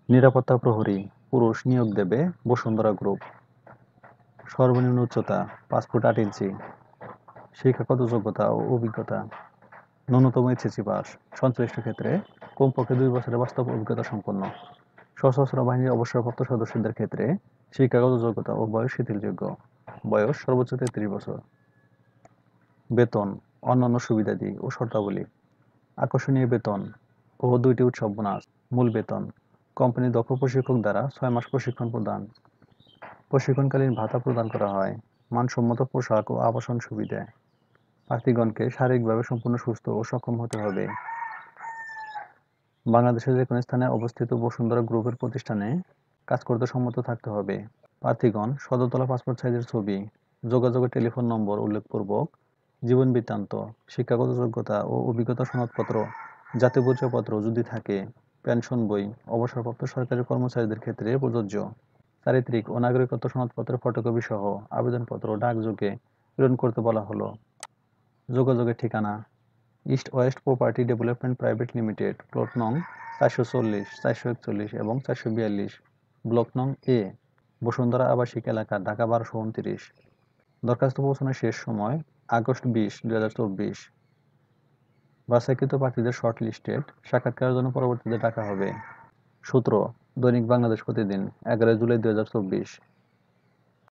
নিরাপত্তা প্রহরী পুরুষ নিয়োগ দেবে বসুন্ধরা গ্রুপ। সর্বনিম্ন উচ্চতা 5 ফুট 8 ইঞ্চি। শিক্ষাগত যোগ্যতা ও অভিজ্ঞতা ন্যূনতম এইচএসসি পাস। সংশ্লিষ্ট ক্ষেত্রে কমপক্ষে 2 বছরের বাস্তব অভিজ্ঞতা সম্পন্ন। সশস্ত্র বাহিনীর অবসরপ্রাপ্ত সদস্যদের ক্ষেত্রে শিক্ষাগত যোগ্যতা ও বয়স শিথিলযোগ্য। বয়স সর্বোচ্চ 33 বছর। বেতন, অন্যান্য সুবিধাদি ও শর্তাবলী। আকর্ষণীয় বেতন ও 2টি উৎসব বোনাস। মূল বেতন, কোম্পানির দক্ষ প্রশিক্ষক দ্বারা 6 মাস প্রশিক্ষণ প্রদান। প্রশিক্ষণকালীন ভাতা প্রদান করা হয়। মানসম্মত পোশাক ও আবাসন সুবিধা। প্রার্থীগণকে শারীরিকভাবে সম্পূর্ণ সুস্থ ও সক্ষম হতে হবে। বাংলাদেশের যে কোনো স্থানে অবস্থিত বসুন্ধরা গ্রুপের প্রতিষ্ঠানে কাজ করতে সম্মত থাকতে হবে। প্রার্থীগণ সদ্য তোলা পাসপোর্ট সাইজের ছবি, যোগাযোগের টেলিফোন নম্বর উল্লেখপূর্বক জীবন বৃত্তান্ত, শিক্ষাগত যোগ্যতা ও অভিজ্ঞতা সনদপত্র, জাতীয় পরিচয়পত্র যদি থাকে, পেনশন বই অবসরপ্রাপ্ত সরকারি কর্মচারীদের ক্ষেত্রে প্রযোজ্য। চারিত্রিক ও নাগরিকত্ব সনদপত্রের ফটোকপি সহ আবেদনপত্র ডাকযোগে প্রেরণ করতে বলা হলো। যোগাযোগের ঠিকানা: east West property development private limited, plot নং 440, 441 এবং 442, ব্লক নং এ, বসুন্ধরা আবাসিক এলাকা, ঢাকা 1229। দরখাস্ত পৌঁছানোর শেষ সময় আগস্ট 20, 2024। বাছাইকৃত প্রার্থীদের শর্ট লিস্টেড সাক্ষাৎকারের জন্য পরবর্তীতে ডাকা হবে। সূত্র: দৈনিক বাংলাদেশ প্রতিদিন, 11 জুলাই 2024।